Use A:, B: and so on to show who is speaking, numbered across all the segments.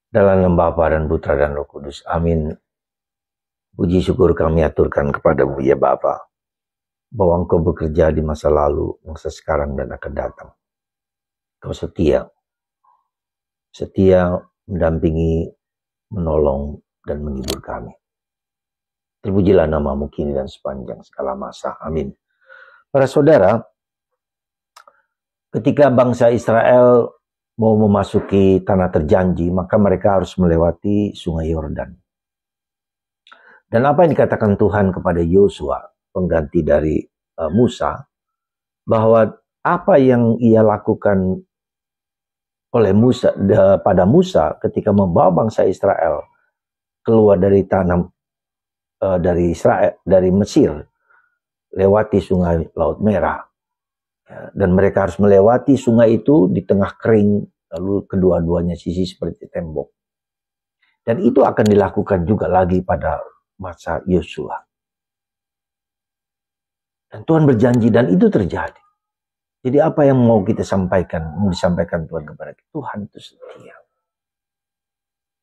A: Dalam nama Bapa dan Putra dan Roh Kudus. Amin. Puji syukur kami aturkan kepadamu ya Bapa, bahwa Engkau bekerja di masa lalu, masa sekarang dan akan datang. Kau setia mendampingi, menolong dan menghibur kami. Terpujilah namamu kini dan sepanjang segala masa. Amin. Para saudara, ketika bangsa Israel mau memasuki tanah terjanji, maka mereka harus melewati sungai Yordan. Dan apa yang dikatakan Tuhan kepada Yosua, pengganti dari Musa, bahwa apa yang ia lakukan oleh Musa pada Musa ketika membawa bangsa Israel keluar dari tanah dari Mesir, lewati sungai Laut Merah, dan mereka harus melewati sungai itu di tengah kering, lalu kedua-duanya sisi seperti tembok. Dan itu akan dilakukan juga lagi pada masa Yosua. Dan Tuhan berjanji dan itu terjadi. Jadi apa yang mau disampaikan Tuhan kepada kita? Tuhan itu setia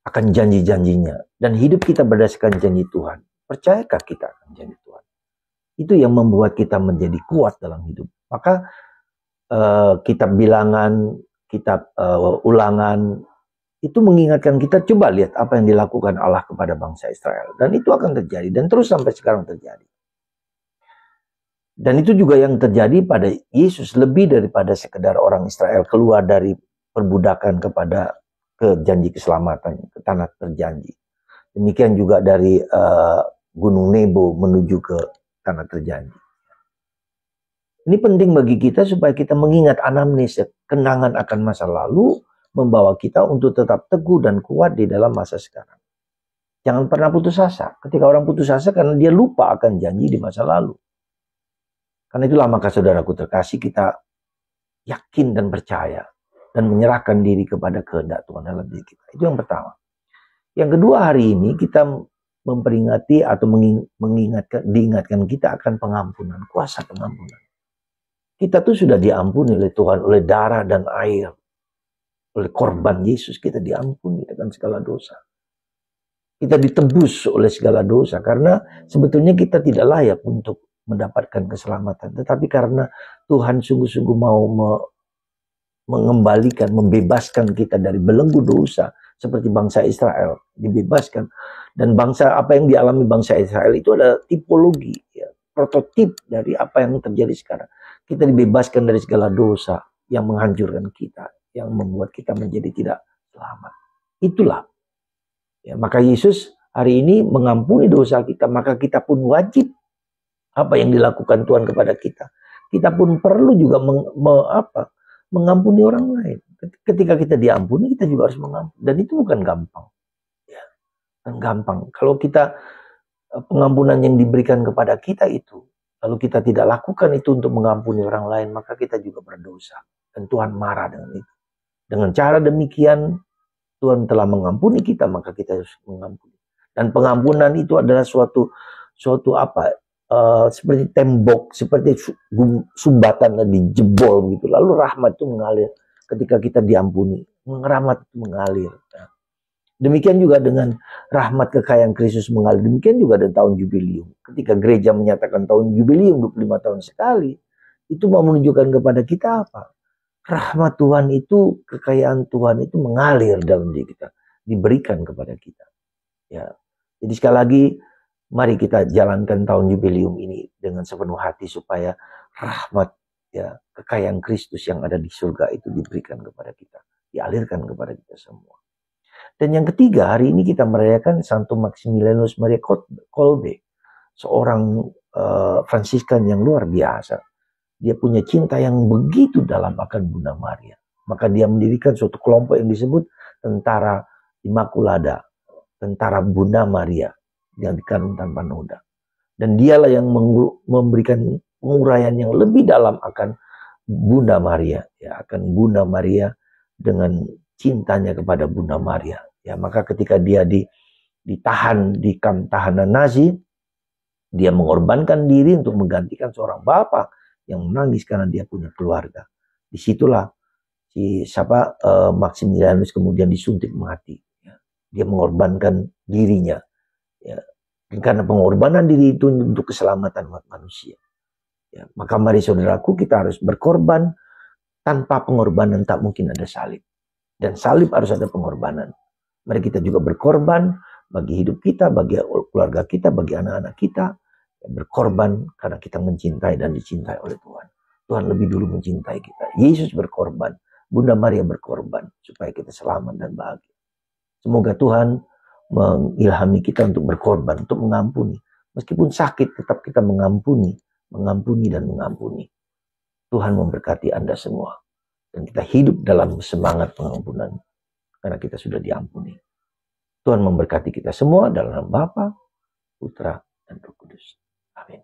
A: akan janji-janjinya. Dan hidup kita berdasarkan janji Tuhan. Percayakah kita akan janji Tuhan? Itu yang membuat kita menjadi kuat dalam hidup. Maka kitab Bilangan, kitab Ulangan, itu mengingatkan kita, coba lihat apa yang dilakukan Allah kepada bangsa Israel. Dan itu akan terjadi. Dan terus sampai sekarang terjadi. Dan itu juga yang terjadi pada Yesus, lebih daripada sekedar orang Israel keluar dari perbudakan ke janji keselamatan, ke tanah terjanji. Demikian juga dari Gunung Nebo menuju ke tanah terjanji. Ini penting bagi kita supaya kita mengingat anamnesis, kenangan akan masa lalu, membawa kita untuk tetap teguh dan kuat di dalam masa sekarang. Jangan pernah putus asa. Ketika orang putus asa karena dia lupa akan janji di masa lalu. Karena itulah maka saudaraku terkasih, kita yakin dan percaya dan menyerahkan diri kepada kehendak Tuhan dalam diri kita. Itu yang pertama. Yang kedua, hari ini kita memperingati atau diingatkan kita akan pengampunan, kuasa pengampunan. Kita tuh sudah diampuni oleh Tuhan, oleh darah dan air, oleh korban Yesus kita diampuni dengan segala dosa. Kita ditebus oleh segala dosa karena sebetulnya kita tidak layak untuk mendapatkan keselamatan. Tetapi karena Tuhan sungguh-sungguh mau mengembalikan, membebaskan kita dari belenggu dosa, seperti bangsa Israel dibebaskan. Dan apa yang dialami bangsa Israel itu adalah tipologi, ya, prototip dari apa yang terjadi sekarang. Kita dibebaskan dari segala dosa yang menghancurkan kita, yang membuat kita menjadi tidak selamat. Itulah. Ya, maka Yesus hari ini mengampuni dosa kita, maka kita pun wajib apa yang dilakukan Tuhan kepada kita. Kita pun perlu juga mengampuni orang lain. Ketika kita diampuni, kita juga harus mengampuni. Dan itu bukan gampang. Ya, bukan gampang. Kalau kita pengampunan yang diberikan kepada kita itu, lalu kita tidak lakukan itu untuk mengampuni orang lain, maka kita juga berdosa. Dan Tuhan marah dengan itu. Dengan cara demikian, Tuhan telah mengampuni kita, maka kita harus mengampuni. Dan pengampunan itu adalah suatu seperti tembok, seperti sumbatan dijebol gitu. Lalu rahmat itu mengalir ketika kita diampuni. Rahmat itu mengalir. Demikian juga dengan rahmat kekayaan Kristus mengalir. Demikian juga dengan tahun jubilium. Ketika gereja menyatakan tahun jubilium 25 tahun sekali, itu mau menunjukkan kepada kita apa? Rahmat Tuhan itu, kekayaan Tuhan itu mengalir dalam diri kita, diberikan kepada kita. Ya. Jadi sekali lagi, mari kita jalankan tahun jubilium ini dengan sepenuh hati supaya rahmat, ya, kekayaan Kristus yang ada di surga itu diberikan kepada kita, dialirkan kepada kita semua. Dan yang ketiga, hari ini kita merayakan Santo Maximilianus Maria Kolbe, seorang Fransiskan yang luar biasa. Dia punya cinta yang begitu dalam akan Bunda Maria. Maka dia mendirikan suatu kelompok yang disebut Tentara Immaculada, Tentara Bunda Maria yang dikanun tanpa noda. Dan dialah yang memberikan penguraian yang lebih dalam akan Bunda Maria, ya, akan Bunda Maria dengan cintanya kepada Bunda Maria. Ya, maka ketika dia ditahan di kamp tahanan Nazi, dia mengorbankan diri untuk menggantikan seorang bapak yang menangis karena dia punya keluarga. Disitulah Maximilianus kemudian disuntik mati. Ya. Dia mengorbankan dirinya. Ya. Dan karena pengorbanan diri itu untuk keselamatan manusia. Ya. Maka mari saudaraku, kita harus berkorban. Tanpa pengorbanan tak mungkin ada salib. Dan salib harus ada pengorbanan. Mari kita juga berkorban bagi hidup kita, bagi keluarga kita, bagi anak-anak kita. Berkorban karena kita mencintai dan dicintai oleh Tuhan. Tuhan lebih dulu mencintai kita. Yesus berkorban. Bunda Maria berkorban supaya kita selamat dan bahagia. Semoga Tuhan mengilhami kita untuk berkorban, untuk mengampuni. Meskipun sakit, tetap kita mengampuni dan mengampuni. Tuhan memberkati Anda semua. Dan kita hidup dalam semangat pengampunan. Karena kita sudah diampuni. Tuhan memberkati kita semua dalam nama Bapa, Putra, dan Roh Kudus. Amin.